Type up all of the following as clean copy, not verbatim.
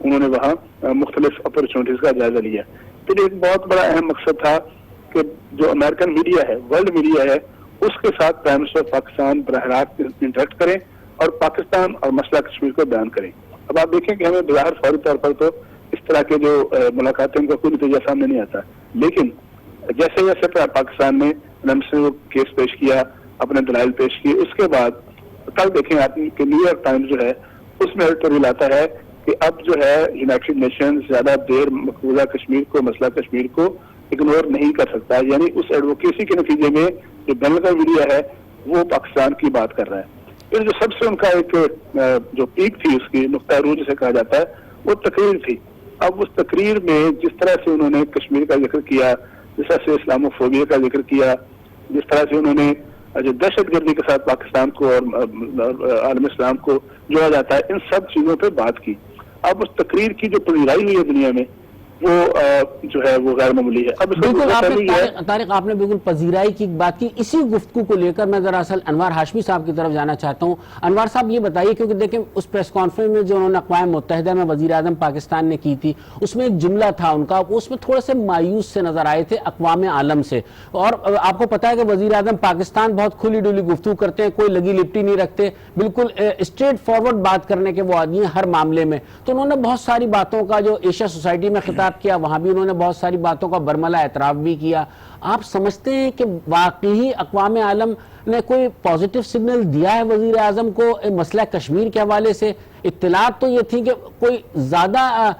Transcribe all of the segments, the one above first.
انہوں نے وہاں مختلف اپرچونٹیز کا جائزہ لیا. پھر ایک بہت بڑا اہم مقصد تھا کہ جو امریکن میڈیا ہے، ورلڈ میڈیا ہے، اس کے ساتھ پرائم منسٹر آف پاکستان براہ راست انٹریکٹ کریں اور پاکستان اور مسئلہ کشمیر کو بیان کریں. اب آپ دیکھیں کہ ہمیں بظاہر فوری طور پر تو اس طرح کے جو ملاقاتیں ان کا کوئی نتیجہ سامنے نہیں آتا، لیکن جیسے جیسے پاکستان نے کیس پیش کیا، اپنے دلائل پیش کیے، اس کے بعد کل دیکھیں آپ کہ نیو یارک ٹائمز جو ہے اس میں ایڈیٹوریل آتا ہے کہ اب جو ہے یونائٹڈ نیشنز زیادہ دیر مقبوضہ کشمیر کو، مسئلہ کشمیر کو اگنور نہیں کر سکتا. یعنی اس ایڈوکیسی کے نتیجے میں جو بین الاقوامی میڈیا ہے وہ پاکستان کی بات کر رہا ہے. پھر جو سب سے ان کا ایک جو پیک تھی، اس کی نقطہ عروج جسے کہا جاتا ہے، وہ تقریر تھی. اب اس تقریر میں جس طرح سے انہوں نے کشمیر کا ذکر کیا، جس طرح سے اسلاموفوبیا کا ذکر کیا، جس طرح سے انہوں نے جو دہشت گردی کے ساتھ پاکستان کو اور عالم اسلام کو جوڑا جاتا ہے، ان سب چیزوں پہ بات کی. اب اس تقریر کی جو پذیرائی ہوئی ہے دنیا میں وہ جو ہے وہ غیر معمولی ہے. اب بالکل طارق آپ نے بالکل پذیرائی کی بات کی. اسی گفتگو کو لے کر میں دراصل انوار ہاشمی صاحب کی طرف جانا چاہتا ہوں. انوار صاحب یہ بتائیے، کیونکہ دیکھیں اس پریس کانفرنس میں جو انہوں نے اقوام متحدہ میں وزیر اعظم پاکستان نے کی تھی، اس میں ایک جملہ تھا ان کا، اس میں تھوڑے سے مایوس سے نظر آئے تھے اقوام عالم سے. اور آپ کو پتا ہے کہ وزیر اعظم پاکستان بہت کھلی ڈلی گفتگو کرتے ہیں، کوئی لگی لپٹی نہیں رکھتے، بالکل اسٹریٹ فارورڈ بات کرنے کے وہ آدمی ہیں ہر معاملے میں. تو انہوں نے بہت ساری باتوں کا جو ایشیا سوسائٹی میں خطاب کیا، وہاں بھی انہوں نے بہت ساری باتوں کا برملا اعتراف بھی کیا. آپ سمجھتے ہیں کہ واقعی اقوام عالم نے کوئی پازیٹیو سگنل دیا ہے وزیر اعظم کو مسئلہ کشمیر کے حوالے سے؟ اطلاعات تو یہ تھی کہ کوئی زیادہ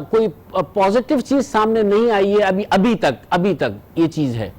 کوئی پازیٹیو چیز سامنے نہیں آئی ہے ابھی تک یہ چیز ہے.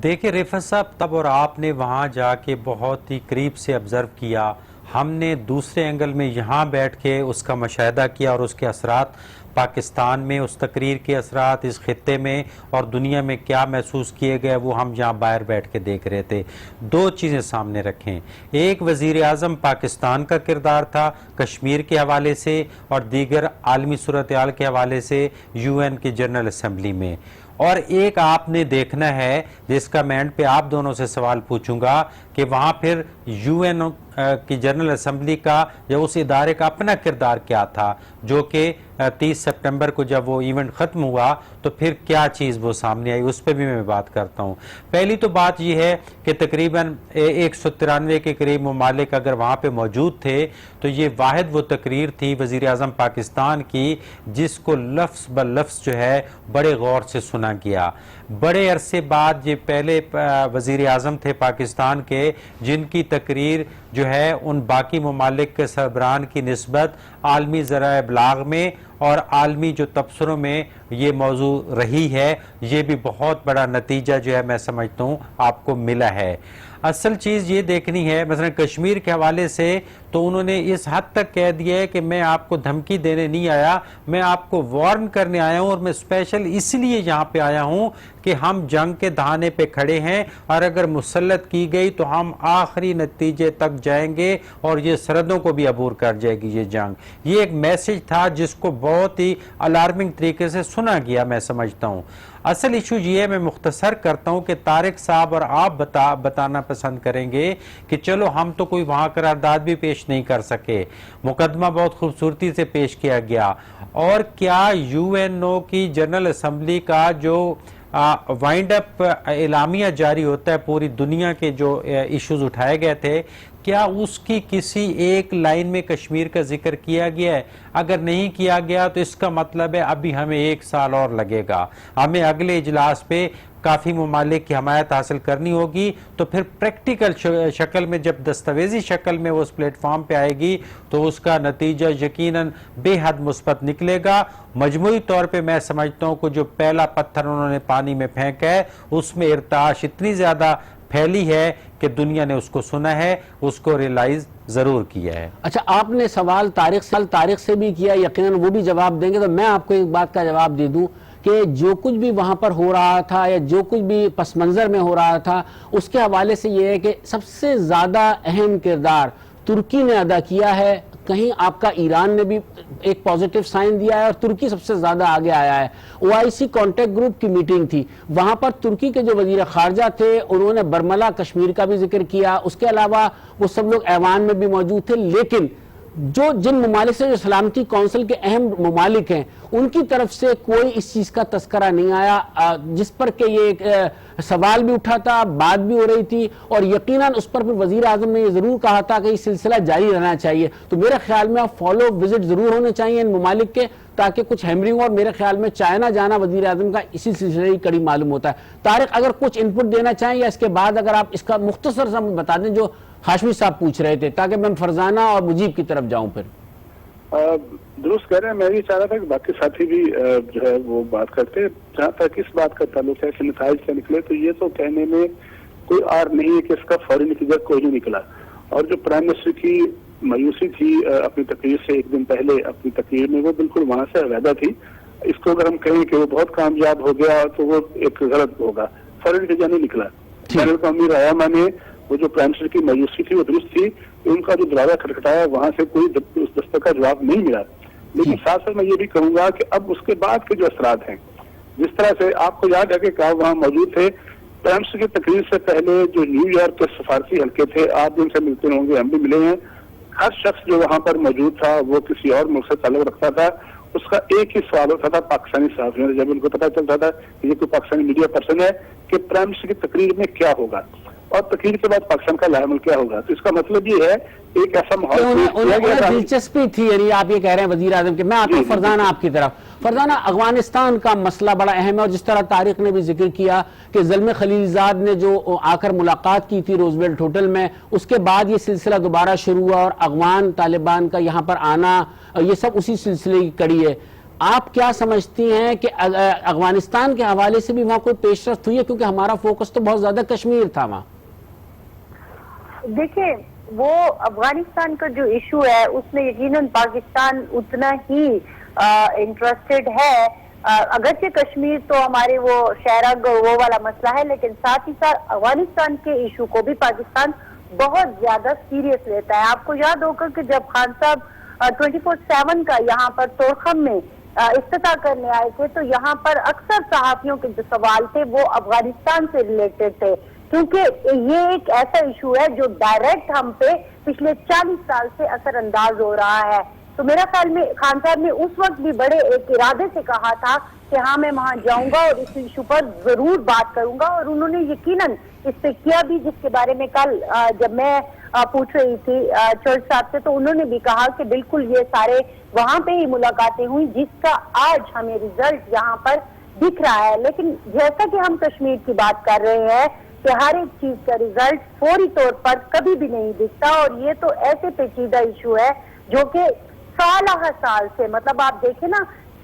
دیکھیں رفعت صاحب، تب اور آپ نے وہاں جا کے بہت ہی قریب سے آبزرو کیا، ہم نے دوسرے اینگل میں یہاں بیٹھ کے اس کا مشاہدہ کیا اور اس کے اثرات پاکستان میں، اس تقریر کے اثرات اس خطے میں اور دنیا میں کیا محسوس کیے گئے وہ ہم جہاں باہر بیٹھ کے دیکھ رہے تھے. دو چیزیں سامنے رکھیں، ایک وزیر اعظم پاکستان کا کردار تھا کشمیر کے حوالے سے، اور دیگر عالمی صورتحال کے حوالے سے یو این کی جنرل اسمبلی میں. اور ایک آپ نے دیکھنا ہے جس کا میں اینڈ پہ آپ دونوں سے سوال پوچھوں گا کہ وہاں پھر یو این کی جنرل اسمبلی کا یا اس ادارے کا اپنا کردار کیا تھا، جو کہ 30 سپٹمبر کو جب وہ ایونٹ ختم ہوا تو پھر کیا چیز وہ سامنے آئی، اس پہ بھی میں بات کرتا ہوں. پہلی تو بات یہ ہے کہ تقریباً 193 کے قریب ممالک اگر وہاں پہ موجود تھے تو یہ واحد وہ تقریر تھی وزیر اعظم پاکستان کی جس کو لفظ بلفظ جو ہے بڑے غور سے سنا گیا. بڑے عرصے بعد یہ پہلے وزیر اعظم تھے پاکستان کے جن کی تقریر جو ہے ان باقی ممالک کے سربراہان کی نسبت عالمی ذرائع ابلاغ میں اور عالمی جو تبصروں میں یہ موضوع رہی ہے. یہ بھی بہت بڑا نتیجہ جو ہے میں سمجھتا ہوں آپ کو ملا ہے. اصل چیز یہ دیکھنی ہے مثلا کشمیر کے حوالے سے تو انہوں نے اس حد تک کہہ دیا ہے کہ میں آپ کو دھمکی دینے نہیں آیا، میں آپ کو وارن کرنے آیا ہوں، اور میں اسپیشل اس لیے یہاں پہ آیا ہوں کہ ہم جنگ کے دہانے پہ کھڑے ہیں اور اگر مسلط کی گئی تو ہم آخری نتیجے تک جائیں گے اور یہ سرحدوں کو بھی عبور کر جائے گی یہ جنگ. یہ ایک میسج تھا جس کو بہت ہی الارمنگ طریقے سے سنا گیا میں سمجھتا ہوں. اصل ایشو یہ ہے، میں مختصر کرتا ہوں کہ طارق صاحب اور آپ بتانا پسند کریں گے کہ چلو ہم تو کوئی وہاں قرارداد بھی پیش نہیں کر سکے، مقدمہ بہت خوبصورتی سے پیش کیا گیا، اور کیا یو این او کی جنرل اسمبلی کا جو وائنڈ اپ اعلامیہ جاری ہوتا ہے پوری دنیا کے جو ایشوز اٹھائے گئے تھے، کیا اس کی کسی ایک لائن میں کشمیر کا ذکر کیا گیا ہے؟ اگر نہیں کیا گیا تو اس کا مطلب ہے ابھی ہمیں 1 سال اور لگے گا، ہمیں اگلے اجلاس پہ کافی ممالک کی حمایت حاصل کرنی ہوگی. تو پھر پریکٹیکل شکل میں جب دستاویزی شکل میں وہ اس پلیٹ فارم پہ آئے گی تو اس کا نتیجہ یقیناً بے حد مثبت نکلے گا. مجموعی طور پہ میں سمجھتا ہوں کہ جو پہلا پتھر انہوں نے پانی میں پھینکا ہے اس میں ارتعاش اتنی زیادہ پھیلی ہے کہ دنیا نے اس کو سنا ہے، اس کو ریلائز ضرور کیا ہے. اچھا، آپ نے سوال طارق سے بھی کیا، یقیناً وہ بھی جواب دیں گے، تو میں آپ کو ایک بات کا جواب دے دوں کہ جو کچھ بھی وہاں پر ہو رہا تھا یا جو کچھ بھی پس منظر میں ہو رہا تھا اس کے حوالے سے یہ ہے کہ سب سے زیادہ اہم کردار ترکی نے ادا کیا ہے. کہیں آپ کا ایران نے بھی ایک پازیٹیو سائن دیا ہے اور ترکی سب سے زیادہ آگے آیا ہے. OIC کانٹیکٹ گروپ کی میٹنگ تھی، وہاں پر ترکی کے جو وزیر خارجہ تھے انہوں نے برملا کشمیر کا بھی ذکر کیا، اس کے علاوہ وہ سب لوگ ایوان میں بھی موجود تھے. لیکن جو جن ممالک سے جو سلامتی کونسل کے اہم ممالک ہیں ان کی طرف سے کوئی اس چیز کا تذکرہ نہیں آیا، جس پر کہ یہ ایک سوال بھی اٹھا تھا، بات بھی ہو رہی تھی، اور یقیناً اس پر پھر وزیر اعظم نے یہ ضرور کہا تھا کہ یہ سلسلہ جاری رہنا چاہیے. تو میرے خیال میں اب فالو وزٹ ضرور ہونے چاہیے ان ممالک کے، تاکہ کچھ ہیمرنگ، اور میرے خیال میں چائنا جانا وزیر اعظم کا اسی سلسلے کی کڑی معلوم ہوتا ہے. طارق اگر کچھ انپٹ دینا چاہیں، یا اس کے بعد اگر آپ اس کا مختصر سا بتا دیں جو ہاشمی صاحب پوچھ رہے تھے، تاکہ میں فرزانہ اور مجیب کی طرف جاؤں. پھر درست کہہ رہے ہیں، میں بھی چاہ رہا تھا کہ باقی ساتھی بھی جو ہے وہ بات کرتے. جہاں تک اس بات کا تعلق ہے کہ نتائج سے نکلے، تو یہ تو کہنے میں کوئی آر نہیں ہے کہ اس کا فوری نتیجہ کوئی نہیں نکلا. اور جو پرائم منسٹر کی مایوسی تھی اپنی تقریر سے ایک دن پہلے اپنی تقریر میں، وہ بالکل وہاں سے علیحدہ تھی. اس کو اگر ہم کہیں کہ وہ بہت کامیاب ہو گیا تو وہ ایک غلط ہوگا. فوری نتیجہ نہیں نکلا. بین الاقوامی رہنما نے وہ جو پرائم منسٹر کی مایوسی تھی وہ درست تھی، ان کا جو دروازہ کھٹکھٹایا وہاں سے کوئی اس دستک کا جواب نہیں ملا. لیکن ساتھ ساتھ میں یہ بھی کہوں گا کہ اب اس کے بعد کے جو اثرات ہیں، جس طرح سے آپ کو یاد ہے کہ آپ وہاں موجود تھے، پرائم منسٹر کی تقریر سے پہلے جو نیو یارک کے سفارتی حلقے تھے، آپ بھی ان سے ملتے ہوں گے، ہم بھی ملے ہیں. ہر شخص جو وہاں پر موجود تھا وہ کسی اور ملک سے تعلق رکھتا تھا. اس کا ایک ہی سوال ہوتا تھا پاکستانی صحافیوں سے، جب ان کو پتہ چلتا تھا کہ یہ کوئی پاکستانی میڈیا پرسن ہے، کہ پرائم منسٹر کی تقریر میں کیا ہوگا اور تقریر کے بعد پاکستان کا لاعمل کیا ہوگا. تو اس کا مطلب یہ ہے ایک ایسا ماحول دلچسپی تھی، یعنی آپ یہ کہہ رہے ہیں وزیر اعظم کے. میں آتا ہوں فرزانہ آپ کی طرف. فرزانہ، افغانستان کا مسئلہ بڑا اہم ہے، اور جس طرح طارق نے بھی ذکر کیا کہ زلمے خلیلزاد نے جو آ کر ملاقات کی تھی روزویلٹ ہوٹل میں، اس کے بعد یہ سلسلہ دوبارہ شروع ہوا، اور افغان طالبان کا یہاں پر آنا، یہ سب اسی سلسلے کی کڑی ہے. آپ کیا سمجھتی ہیں کہ افغانستان کے حوالے سے بھی وہاں کوئی پیش رفت ہوئی ہے؟ کیونکہ ہمارا فوکس تو بہت زیادہ کشمیر تھا وہاں. دیکھیں، وہ افغانستان کا جو ایشو ہے اس میں یقیناً پاکستان اتنا ہی انٹرسٹڈ ہے. اگرچہ کشمیر تو ہمارے وہ شہرگ وہ والا مسئلہ ہے، لیکن ساتھ ہی ساتھ افغانستان کے ایشو کو بھی پاکستان بہت زیادہ سیریس لیتا ہے. آپ کو یاد ہوگا کہ جب خان صاحب 24/7 کا یہاں پر تورخم میں افتتاح کرنے آئے تھے، تو یہاں پر اکثر صحافیوں کے جو سوال تھے وہ افغانستان سے ریلیٹڈ تھے، کیونکہ یہ ایک ایسا ایشو ہے جو ڈائریکٹ ہم پہ پچھلے 40 سال سے اثر انداز ہو رہا ہے. تو میرا خیال میں خان صاحب نے اس وقت بھی بڑے ایک ارادے سے کہا تھا کہ ہاں میں وہاں جاؤں گا اور اس ایشو پر ضرور بات کروں گا، اور انہوں نے یقیناً اس پہ کیا بھی، جس کے بارے میں کل جب میں پوچھ رہی تھی چرچ صاحب سے، تو انہوں نے بھی کہا کہ بالکل یہ سارے وہاں پہ ہی ملاقاتیں ہوئی، جس کا آج ہمیں ریزلٹ یہاں پر دکھ رہا ہے. لیکن جیسا کہ ہم کشمیر کی بات کر رہے ہیں کہ ہر ایک چیز کا ریزلٹ فوری طور پر کبھی بھی نہیں دکھتا، اور یہ تو ایسے پیچیدہ ایشو ہے جو کہ سالہ سال سے، مطلب آپ دیکھیں نا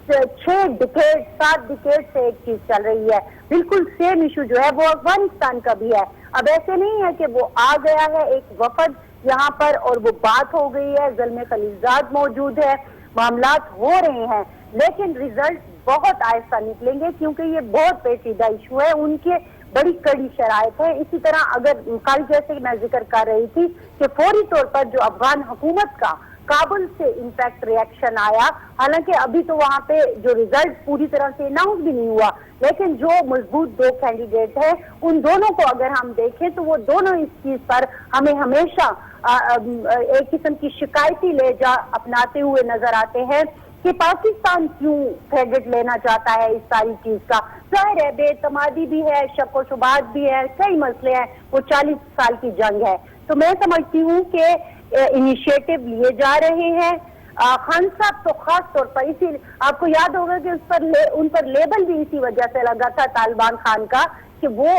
6 ڈیکیڈ 7 ڈیکیڈ سے ایک چیز چل رہی ہے. بالکل سیم ایشو جو ہے وہ افغانستان کا بھی ہے. اب ایسے نہیں ہے کہ وہ آ گیا ہے ایک وفد یہاں پر اور وہ بات ہو گئی ہے، زلمے خلیلزاد موجود ہے، معاملات ہو رہے ہیں، لیکن ریزلٹ بہت آہستہ نکلیں گے، کیونکہ یہ بہت پیچیدہ ایشو ہے، ان کے بڑی کڑی شرائط ہے. اسی طرح اگر کل جیسے میں ذکر کر رہی تھی کہ فوری طور پر جو افغان حکومت کا کابل سے امپیکٹ ریئیکشن آیا، حالانکہ ابھی تو وہاں پہ جو ریزلٹ پوری طرح سے اناؤنس بھی نہیں ہوا، لیکن جو مضبوط 2 کینڈیڈیٹ ہیں ان دونوں کو اگر ہم دیکھیں تو وہ دونوں اس چیز پر ہمیں ہمیشہ ایک قسم کی شکایتی لہجہ اپناتے ہوئے نظر آتے ہیں کہ پاکستان کیوں کریڈٹ لینا چاہتا ہے اس ساری چیز کا. ظاہر ہے بے اعتمادی بھی ہے، شک و شبہات بھی ہے، کئی مسئلے ہیں، وہ 40 سال کی جنگ ہے. تو میں سمجھتی ہوں کہ انیشیٹو لیے جا رہے ہیں. خان صاحب تو خاص طور پر اسی، آپ کو یاد ہوگا کہ ان پر لیبل بھی اسی وجہ سے لگا تھا طالبان خان کا، کہ وہ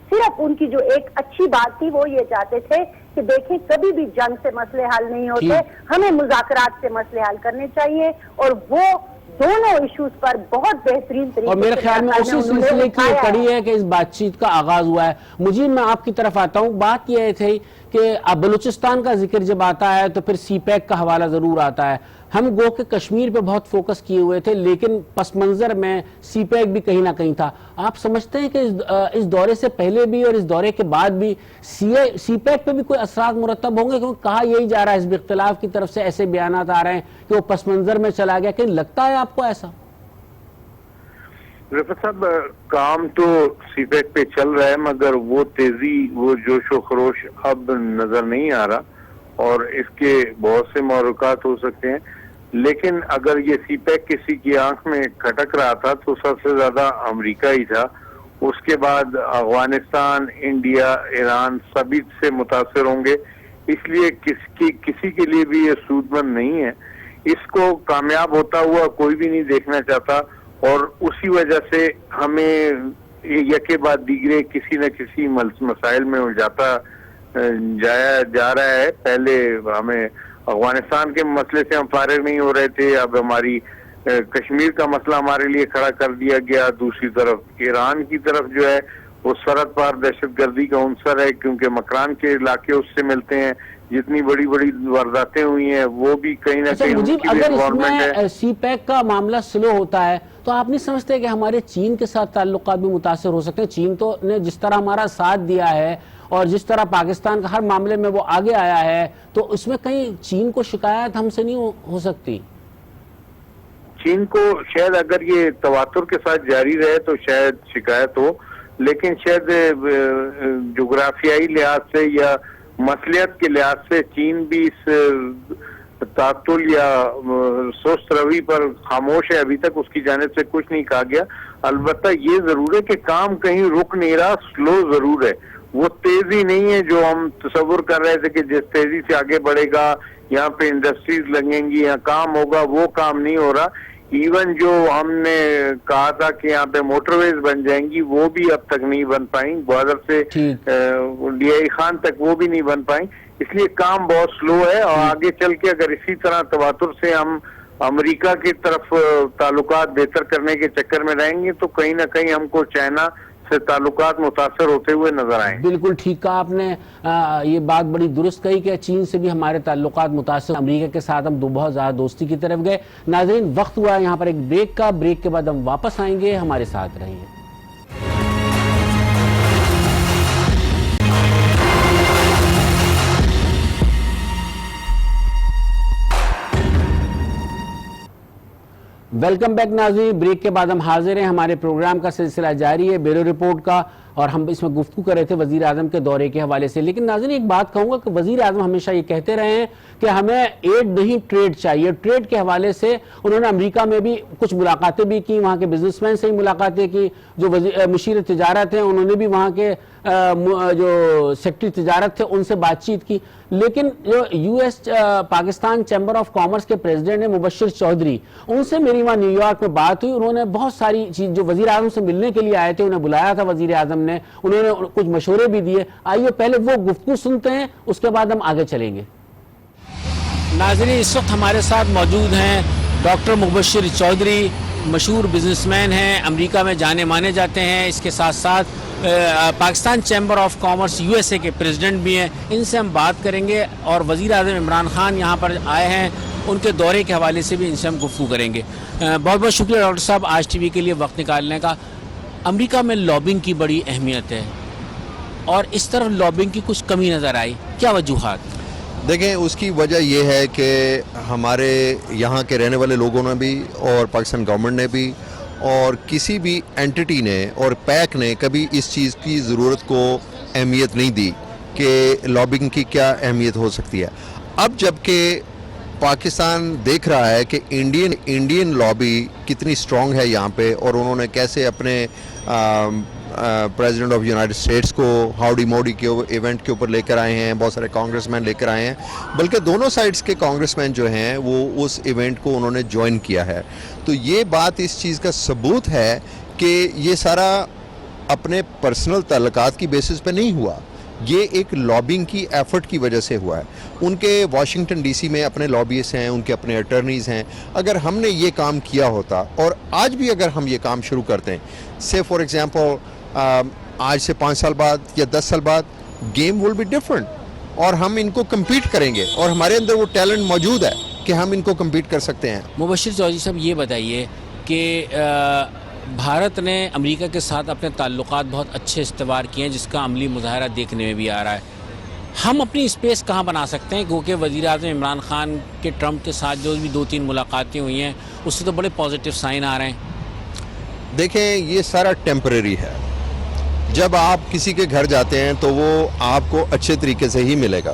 صرف ان کی جو ایک اچھی بات تھی وہ یہ چاہتے تھے کہ دیکھیں کبھی بھی جنگ سے مسئلے حل نہیں ہوتے، ہمیں مذاکرات سے مسئلے حل کرنے چاہیے، اور وہ دونوں ایشوز پر بہت بہترین طریقے سے، اور میرے خیال میں اسی سلسلے کی ایک کڑی ہے کہ اس بات چیت کا آغاز ہوا ہے. مجھے میں آپ کی طرف آتا ہوں. بات یہ تھی کہ اب بلوچستان کا ذکر جب آتا ہے تو پھر سی پیک کا حوالہ ضرور آتا ہے. ہم گو کہ کشمیر پہ بہت فوکس کیے ہوئے تھے، لیکن پس منظر میں سی پیک بھی کہیں نہ کہیں تھا. آپ سمجھتے ہیں کہ اس دورے سے پہلے بھی اور اس دورے کے بعد بھی سی پیک پہ بھی کوئی اثرات مرتب ہوں گے؟ کیونکہ کہا یہی جا رہا ہے حزب اختلاف کی طرف سے، ایسے بیانات آ رہے ہیں کہ وہ پس منظر میں چلا گیا. کہیں لگتا ہے آپ کو ایسا؟ رفت صاحب، کام تو سی پیک پہ چل رہا ہے، مگر وہ تیزی، وہ جوش و خروش اب نظر نہیں آ رہا. اور اس کے بہت سے محرکات ہو سکتے ہیں، لیکن اگر یہ سی پیک کسی کی آنکھ میں کھٹک رہا تھا تو سب سے زیادہ امریکہ ہی تھا. اس کے بعد افغانستان، انڈیا، ایران سبھی سے متاثر ہوں گے. اس لیے کسی کے لیے بھی یہ سود مند نہیں ہے. اس کو کامیاب ہوتا ہوا کوئی بھی نہیں دیکھنا چاہتا، اور اسی وجہ سے ہمیں یکے بعد دیگرے کسی نہ کسی مسائل میں الجھاتا جا رہا ہے. پہلے ہمیں افغانستان کے مسئلے سے ہم فارغ نہیں ہو رہے تھے، اب ہماری کشمیر کا مسئلہ ہمارے لیے کھڑا کر دیا گیا. دوسری طرف ایران کی طرف جو ہے وہ سرحد پار دہشت گردی کا عنصر ہے، کیونکہ مکران کے علاقے اس سے ملتے ہیں. جتنی بڑی بڑی وارداتیں ہوئی ہیں وہ بھی کہیں نہ کہیں ان کی بھی اگر انوالومنٹ اس ہے. میں سی پیک کا معاملہ سلو ہوتا ہے تو آپ نہیں سمجھتے کہ ہمارے چین کے ساتھ تعلقات بھی متاثر ہو سکتے ہیں؟ چین تو نے جس طرح ہمارا ساتھ دیا ہے اور جس طرح پاکستان کا ہر معاملے میں وہ آگے آیا ہے، تو اس میں کہیں چین کو شکایت ہم سے نہیں ہو سکتی؟ چین کو شاید اگر یہ تواتر کے ساتھ جاری رہے تو شاید شکایت ہو، لیکن شاید جغرافیائی لحاظ سے یا مصلحت کے لحاظ سے چین بھی اس تعطل یا سست روی پر خاموش ہے. ابھی تک اس کی جانب سے کچھ نہیں کہا گیا. البتہ یہ ضرور ہے کہ کام کہیں رک نہیں رہا، سلو ضرور ہے. وہ تیزی نہیں ہے جو ہم تصور کر رہے تھے کہ جس تیزی سے آگے بڑھے گا یہاں پہ انڈسٹریز لگیں گی، یہاں کام ہوگا، وہ کام نہیں ہو رہا. ایون جو ہم نے کہا تھا کہ یہاں پہ موٹر ویز بن جائیں گی وہ بھی اب تک نہیں بن پائیں. گوادر سے ڈیائی خان تک وہ بھی نہیں بن پائیں. اس لیے کام بہت سلو ہے، اور آگے چل کے اگر اسی طرح تواتر سے ہم امریکہ کی طرف تعلقات بہتر کرنے کے چکر میں رہیں گے تو کہیں نہ کہیں ہم کو چائنا سے تعلقات متاثر ہوتے ہوئے نظر آئیں. بالکل ٹھیک کہا آپ نے. یہ بات بڑی درست کہی کہ چین سے بھی ہمارے تعلقات متاثر، امریکہ کے ساتھ ہم بہت زیادہ دوستی کی طرف گئے. ناظرین وقت ہوا ہے یہاں پر ایک بریک کا، بریک کے بعد ہم واپس آئیں گے، ہمارے ساتھ رہیں. ویلکم بیک ناظرین. بریک کے بعد ہم حاضر ہیں. ہمارے پروگرام کا سلسلہ جاری ہے بیورو رپورٹ کا، اور ہم اس میں گفتگو کر رہے تھے وزیر اعظم کے دورے کے حوالے سے. لیکن ناظرین ایک بات کہوں گا کہ وزیر اعظم ہمیشہ یہ کہتے رہے ہیں کہ ہمیں ایڈ نہیں ٹریڈ چاہیے. ٹریڈ کے حوالے سے انہوں نے امریکہ میں بھی کچھ ملاقاتیں بھی کی، وہاں کے بزنس مین سے ہی ملاقاتیں کی. جو مشیر تجارت ہیں انہوں نے بھی وہاں کے جو سیکٹری تجارت تھے ان سے بات چیت کی. لیکن جو U S Pakistan chamber of commerce کے پریزیڈنٹ ہیں مبشر چودھری، ان سے میری وہاں نیو یارک میں بات ہوئی. انہوں نے بہت ساری چیز، جو وزیر اعظم سے ملنے کے لیے آئے تھے، انہیں بلایا تھا وزیر اعظم نے، انہوں نے کچھ مشورے بھی دیے. آئیے پہلے وہ گفتگو سنتے ہیں، اس کے بعد ہم آگے چلیں گے. ناظرین اس وقت ہمارے ساتھ موجود ہیں ڈاکٹر مبشر چودھری، مشہور بزنس مین ہیں، امریکہ میں جانے مانے جاتے ہیں. اس کے ساتھ ساتھ Pakistan chamber of commerce U S A کے پریزیڈنٹ بھی ہیں. ان سے ہم بات کریں گے، اور وزیر اعظم عمران خان یہاں پر آئے ہیں، ان کے دورے کے حوالے سے بھی ان سے ہم گفتگو کریں گے. بہت بہت شکریہ ڈاکٹر صاحب آج ٹی وی کے لیے وقت نکالنے کا. امریکہ میں لابنگ کی بڑی اہمیت ہے، اور اس طرف لابنگ کی کچھ کمی نظر آئی، کیا وجوہات؟ دیکھیں اس کی وجہ یہ ہے کہ ہمارے یہاں کے رہنے والے لوگوں نے بھی، اور پاکستان گورنمنٹ نے بھی، اور کسی بھی اینٹی نے اور پیک نے کبھی اس چیز کی ضرورت کو اہمیت نہیں دی کہ لابنگ کی کیا اہمیت ہو سکتی ہے. اب جب کہ پاکستان دیکھ رہا ہے کہ انڈین لابی کتنی سٹرونگ ہے یہاں پہ، اور انہوں نے کیسے اپنے پریزیڈنٹ آف یونائٹڈ اسٹیٹس کو ہاؤڈی موڈی کے ایونٹ کے اوپر لے کر آئے ہیں، بہت سارے کانگریس مین لے کر آئے ہیں، بلکہ دونوں سائڈز کے کانگریس مین جو ہیں وہ اس ایونٹ کو انہوں نے جوائن کیا ہے. تو یہ بات اس چیز کا ثبوت ہے کہ یہ سارا اپنے پرسنل تعلقات کی بیسس پہ نہیں ہوا، یہ ایک لابنگ کی ایفرٹ کی وجہ سے ہوا ہے. ان کے واشنگٹن ڈی سی میں اپنے لابیس ہیں، ان کے اپنے اٹرنیز ہیں. اگر ہم نے یہ کام کیا ہوتا، اور آج بھی اگر ہم یہ کام شروع کرتے ہیں، سے فار ایگزامپل آج سے 5 سال بعد یا 10 سال بعد گیم ول بی ڈفرنٹ، اور ہم ان کو کمپیٹ کریں گے، اور ہمارے اندر وہ ٹیلنٹ موجود ہے کہ ہم ان کو کمپیٹ کر سکتے ہیں. مبشر چودھری صاحب یہ بتائیے کہ بھارت نے امریکہ کے ساتھ اپنے تعلقات بہت اچھے استوار کیے ہیں، جس کا عملی مظاہرہ دیکھنے میں بھی آ رہا ہے. ہم اپنی اسپیس کہاں بنا سکتے ہیں؟ کیونکہ وزیر اعظم عمران خان کے ٹرمپ کے ساتھ جو بھی 2-3 ملاقاتیں ہوئی ہیں اس سے تو بڑے پازیٹیو سائن آ رہے ہیں. دیکھیں یہ سارا ٹیمپریری ہے. جب آپ کسی کے گھر جاتے ہیں تو وہ آپ کو اچھے طریقے سے ہی ملے گا.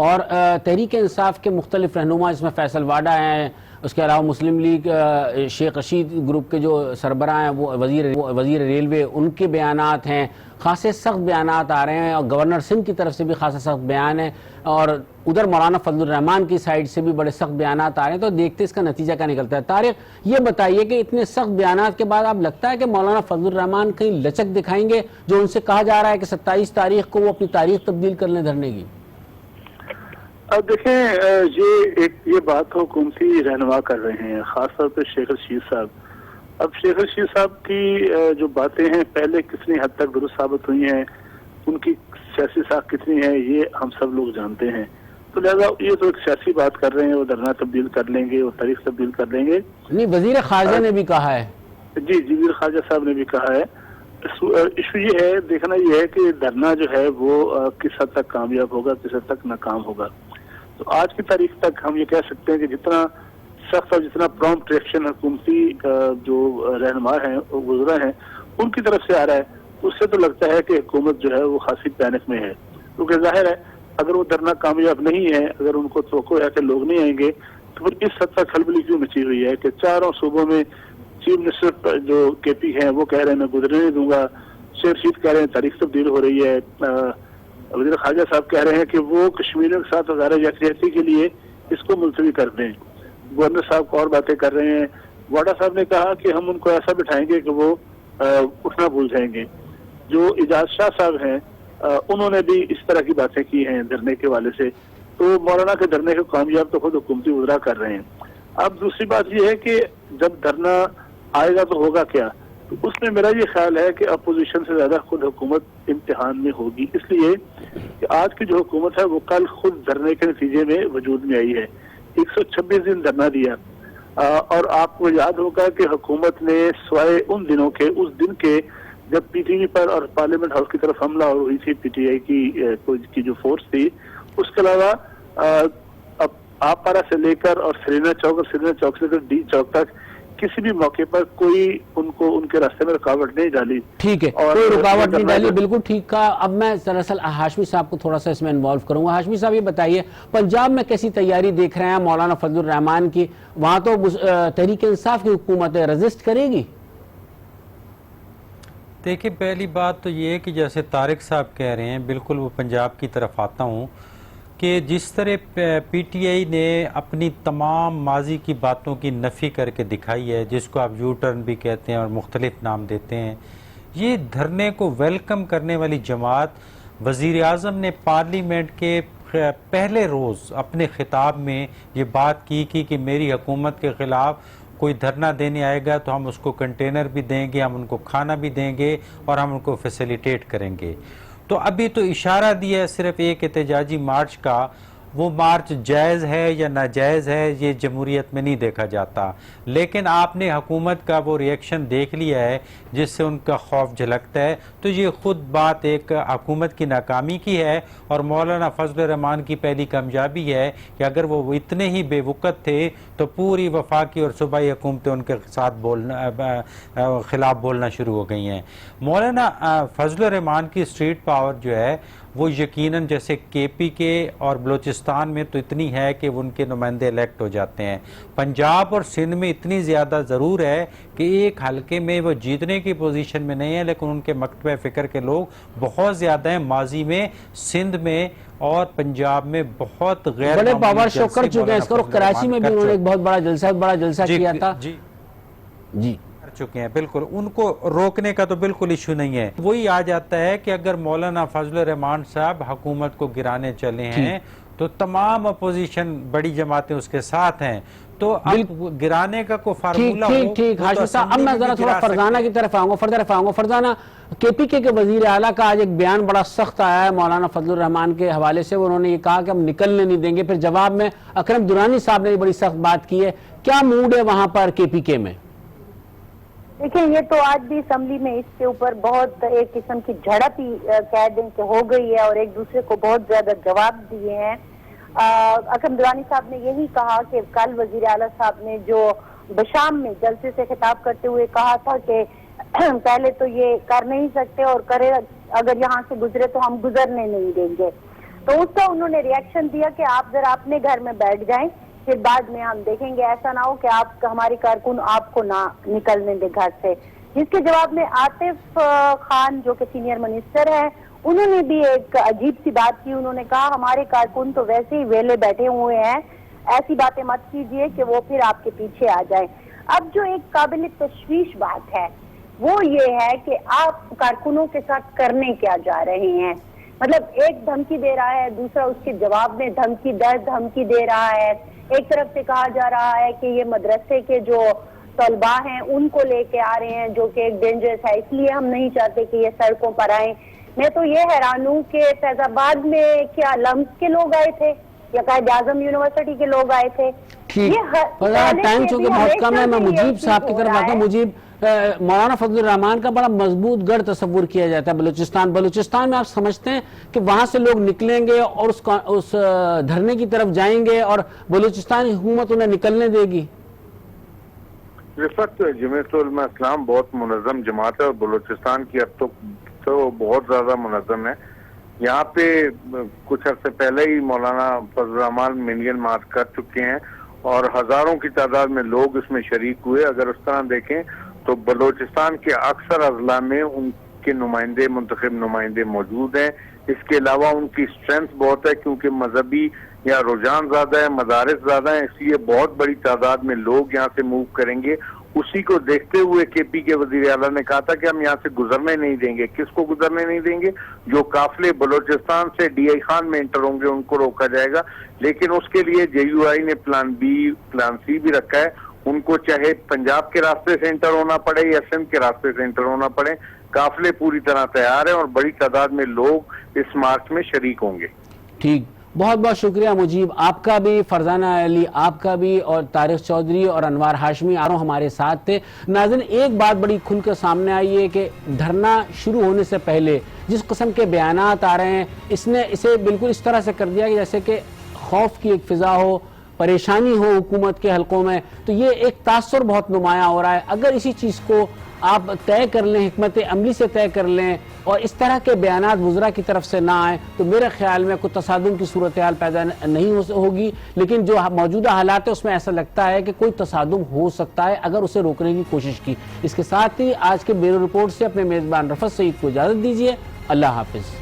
اور تحریک انصاف کے مختلف رہنما جس میں فیصل واڈا ہیں، اس کے علاوہ مسلم لیگ شیخ رشید گروپ کے جو سربراہ ہیں وہ وزیر ریلوے، ان کے بیانات ہیں، خاصے سخت بیانات آ رہے ہیں، اور گورنر سندھ کی طرف سے بھی خاصے سخت بیان ہیں، اور ادھر مولانا فضل الرحمان کی سائڈ سے بھی بڑے سخت بیانات آ رہے ہیں. تو دیکھتے اس کا نتیجہ کیا نکلتا ہے. طارق، یہ بتائیے کہ اتنے سخت بیانات کے بعد آپ لگتا ہے کہ مولانا فضل الرحمان کہیں لچک دکھائیں گے، جو ان سے کہا جا رہا ہے کہ 27 تاریخ کو وہ اپنی تاریخ تبدیل کر لیں دھرنے کی؟ اب دیکھیں، یہ بات حکومتی رہنما کر رہے ہیں، خاص طور پہ شیخ رشید صاحب. اب شیخ رشید صاحب کی جو باتیں ہیں پہلے کتنی حد تک درست ثابت ہوئی ہیں، ان کی سیاسی ساکھ کتنی ہے، یہ ہم سب لوگ جانتے ہیں. تو لہذا یہ تو ایک سیاسی بات کر رہے ہیں، وہ دھرنا تبدیل کر لیں گے، وہ تاریخ تبدیل کر لیں گے. نہیں، وزیر خارجہ نے بھی کہا ہے. جی، وزیر خارجہ صاحب نے بھی کہا ہے. ایشو یہ ہے، دیکھنا یہ ہے کہ دھرنا جو ہے وہ کس حد تک کامیاب ہوگا، کس حد تک ناکام ہوگا. تو آج کی تاریخ تک ہم یہ کہہ سکتے ہیں کہ جتنا سخت اور جتنا پرومپٹ ریئیکشن حکومتی جو رہنما ہیں، وزراء ہیں، ان کی طرف سے آ رہا ہے، اس سے تو لگتا ہے کہ حکومت جو ہے وہ خاصی پینک میں ہے. کیونکہ ظاہر ہے اگر وہ دھرنا کامیاب نہیں ہے، اگر ان کو توقع ہے کہ لوگ نہیں آئیں گے، تو پھر اس حد تک کھلبلی کیوں مچی ہوئی ہے کہ چاروں صوبوں میں چیف منسٹر جو کے پی ہیں وہ کہہ رہے ہیں میں گزرنے نہیں دوں گا، شیخ رشید کہہ رہے ہیں تاریخ تبدیل ہو رہی ہے، وزیر خارجہ صاحب کہہ رہے ہیں کہ وہ کشمیریوں کے ساتھ ہزارہ یکجہتی کے لیے اس کو ملتوی کر دیں. گورنر صاحب کو اور باتیں کر رہے ہیں. واڈا صاحب نے کہا کہ ہم ان کو ایسا بٹھائیں گے کہ وہ اٹھنا بھول جائیں گے. جو اعجاز شاہ صاحب ہیں انہوں نے بھی اس طرح کی باتیں کی ہیں دھرنے کے حوالے سے. تو مولانا کے دھرنے کو کامیاب تو خود حکومتی وزراء کر رہے ہیں. اب دوسری بات یہ ہے کہ جب دھرنا آئے گا تو ہوگا کیا؟ تو اس میں میرا یہ خیال ہے کہ اپوزیشن سے زیادہ خود حکومت امتحان میں ہوگی، اس لیے کہ آج کی جو حکومت ہے وہ کل خود دھرنے کے نتیجے میں وجود میں آئی ہے. 126 دن دھرنا دیا، اور آپ کو یاد ہوگا کہ حکومت نے سوائے ان دنوں کے، اس دن کے جب پی ٹی وی پر اور پارلیمنٹ ہاؤس کی طرف حملہ ہوئی تھی پی ٹی آئی کی جو فورس تھی، اس کے علاوہ آپ پارا سے لے کر اور سرینا چوک، اور سرینا چوک سے لے کر ڈی چوک تک کسی بھی موقع پر کوئی ان کے راستے میں رکاوٹ نہیں ڈالی. ٹھیک ہے، کوئی رکاوٹ نہیں ڈالی، بالکل ٹھیک کہا. اب میں دراصل ہاشمی صاحب کو تھوڑا سا اس میں انوالو کروں گا. ہاشمی صاحب یہ بتائیے، پنجاب میں کیسی تیاری دیکھ رہے ہیں مولانا فضل الرحمان کی؟ وہاں تو تحریک انصاف کی حکومت ہے، رزسٹ کرے گی؟ دیکھیں، پہلی بات تو یہ ہے کہ جیسے طارق صاحب کہہ رہے ہیں، بالکل وہ پنجاب کی طرف آتا ہوں کہ جس طرح پی ٹی آئی نے اپنی تمام ماضی کی باتوں کی نفی کر کے دکھائی ہے، جس کو آپ یو ٹرن بھی کہتے ہیں اور مختلف نام دیتے ہیں، یہ دھرنے کو ویلکم کرنے والی جماعت وزیر اعظم نے پارلیمنٹ کے پہلے روز اپنے خطاب میں یہ بات کی کہ میری حکومت کے خلاف کوئی دھرنا دینے آئے گا تو ہم اس کو کنٹینر بھی دیں گے، ہم ان کو کھانا بھی دیں گے اور ہم ان کو فیسیلیٹیٹ کریں گے. تو ابھی تو اشارہ دیا ہے صرف ایک احتجاجی مارچ کا، وہ مارچ جائز ہے یا ناجائز ہے یہ جمہوریت میں نہیں دیکھا جاتا، لیکن آپ نے حکومت کا وہ ریئیکشن دیکھ لیا ہے جس سے ان کا خوف جھلکتا ہے. تو یہ خود بات ایک حکومت کی ناکامی کی ہے، اور مولانا فضل الرحمان کی پہلی کامیابی ہے کہ اگر وہ اتنے ہی بے وقت تھے تو پوری وفاقی اور صوبائی حکومتیں ان کے ساتھ خلاف بولنا شروع ہو گئی ہیں. مولانا فضل الرحمان کی اسٹریٹ پاور جو ہے وہ یقیناً جیسے کے پی کے اور بلوچستان میں تو اتنی ہے کہ ان کے نمائندے الیکٹ ہو جاتے ہیں، پنجاب اور سندھ میں اتنی زیادہ ضرور ہے کہ ایک حلقے میں وہ جیتنے کی پوزیشن میں نہیں ہے، لیکن ان کے مکتبہ فکر کے لوگ بہت زیادہ ہیں. ماضی میں سندھ میں اور پنجاب میں بہت غیر بڑے پاور شو کر چکے ہیں. اس کو کراچی میں بھی انہوں نے ایک بہت بڑا جلسہ کیا تھا. جی چکے ہیں، بالکل ان کو روکنے کا تو بالکل ایشو نہیں ہے. وہی آ جاتا ہے کہ اگر مولانا فضل الرحمان صاحب حکومت کو گرانے چلے ہیں تو تمام اپوزیشن بڑی جماعتیں اس کے ساتھ ہیں، تو اب گرانے کا کوئی فارمولہ ہو. ٹھیک ہاشمی صاحب، اب میں ذرا تھوڑا فرزانہ کی طرف آؤں گا. فرزانہ، کے پی کے وزیر اعلیٰ کا آج ایک بیان بڑا سخت آیا ہے مولانا فضل الرحمان کے حوالے سے. انہوں نے یہ کہا کہ ہم نکلنے نہیں دیں گے. پھر جواب میں اکرم درانی صاحب نے بڑی سخت بات کی ہے. کیا موڈ ہے وہاں پر کے پی کے میں؟ دیکھیں، یہ تو آج بھی اسمبلی میں اس کے اوپر بہت ایک قسم کی جھڑپ ہی کہہ دیں کہ ہو گئی ہے، اور ایک دوسرے کو بہت زیادہ جواب دیے ہیں. اکرم درانی صاحب نے یہی کہا کہ کل وزیر اعلیٰ صاحب نے جو بشام میں جلسے سے خطاب کرتے ہوئے کہا تھا کہ پہلے تو یہ کر نہیں سکتے، اور کرے اگر یہاں سے گزرے تو ہم گزرنے نہیں دیں گے. تو اس کا انہوں نے ریئیکشن دیا کہ آپ ذرا اپنے گھر میں بیٹھ جائیں، پھر بعد میں ہم دیکھیں گے، ایسا نہ ہو کہ آپ ہماری کارکن آپ کو نہ نکلنے دے گھر سے. جس کے جواب میں عاطف خان جو کہ سینئر منسٹر ہیں، انہوں نے بھی ایک عجیب سی بات کی. انہوں نے کہا ہمارے کارکن تو ویسے ہی ویلے بیٹھے ہوئے ہیں، ایسی باتیں مت کیجئے کہ وہ پھر آپ کے پیچھے آ جائیں. اب جو ایک قابل تشویش بات ہے وہ یہ ہے کہ آپ کارکنوں کے ساتھ کرنے کیا جا رہے ہیں. مطلب ایک دھمکی دے رہا ہے، دوسرا اس کے جواب میں دھمکی دے رہا ہے. ایک طرف سے کہا جا رہا ہے کہ یہ مدرسے کے جو طلباء ہیں ان کو لے کے آ رہے ہیں جو کہ ایک ڈینجرس ہے، اس لیے ہم نہیں چاہتے کہ یہ سڑکوں پر آئیں. میں تو یہ حیران ہوں کہ فیض آباد میں کیا لمس کے لوگ آئے تھے یا قائد اعظم یونیورسٹی کے لوگ آئے تھے؟ ٹھیک، ٹائم چونکہ بہت کم ہے، میں مجیب صاحب کی طرف آتا ہوں. مجیب، مولانا فضل الرحمان کا بڑا مضبوط گڑھ تصور کیا جاتا ہے بلوچستان میں. آپ سمجھتے ہیں کہ وہاں سے لوگ نکلیں گے اور اس دھرنے کی طرف جائیں گے اور بلوچستان حکومت انہیں نکلنے دے گی؟ رفت، جمعیت علماء اسلام بہت منظم جماعت ہے اور بلوچستان کی اب تو بہت زیادہ منظم ہے. یہاں پہ کچھ عرصے پہلے ہی مولانا فضل الرحمان مینین مارچ کر چکے ہیں اور ہزاروں کی تعداد میں لوگ اس میں شریک ہوئے. اگر اس طرح دیکھیں تو بلوچستان کے اکثر اضلاع میں ان کے نمائندے، منتخب نمائندے موجود ہیں. اس کے علاوہ ان کی اسٹرینتھ بہت ہے کیونکہ مذہبی یا رجحان زیادہ ہے، مدارس زیادہ ہیں، اس لیے بہت بڑی تعداد میں لوگ یہاں سے موو کریں گے. اسی کو دیکھتے ہوئے کے پی کے وزیر اعلیٰ نے کہا تھا کہ ہم یہاں سے گزرنے نہیں دیں گے. کس کو گزرنے نہیں دیں گے؟ جو قافلے بلوچستان سے ڈی آئی خان میں انٹر ہوں گے ان کو روکا جائے گا. لیکن اس کے لیے جے یو آئی نے پلان بی، پلان سی بھی رکھا ہے. ان کو چاہے پنجاب کے راستے سے انٹر ہونا پڑے یا سندھ کے راستے سے انٹر ہونا پڑے، قافلے پوری طرح تیار ہیں اور بڑی تعداد میں لوگ اس مارچ میں شریک ہوں گے. ٹھیک، بہت بہت شکریہ مجیب، آپ کا بھی، فرزانہ علی آپ کا بھی، اور طارق چودھری اور انوار ہاشمی آروں ہمارے ساتھ تھے. ناظرین، ایک بات بڑی کھل کر سامنے آئی ہے کہ دھرنا شروع ہونے سے پہلے جس قسم کے بیانات آ رہے ہیں، اس نے اسے بالکل اس طرح سے کر دیا کہ جیسے کہ خوف کی ایک فضا ہو، پریشانی ہو حکومت کے حلقوں میں. تو یہ ایک تاثر بہت نمایاں ہو رہا ہے. اگر اسی چیز کو آپ طے کر لیں، حکمت عملی سے طے کر لیں اور اس طرح کے بیانات وزراء کی طرف سے نہ آئیں تو میرے خیال میں کوئی تصادم کی صورتحال پیدا نہیں ہوگی. لیکن جو موجودہ حالات ہے اس میں ایسا لگتا ہے کہ کوئی تصادم ہو سکتا ہے اگر اسے روکنے کی کوشش کی. اس کے ساتھ ہی آج کے بیورو رپورٹ سے اپنے میزبان رفعت سعید کو اجازت دیجیے. اللہ حافظ.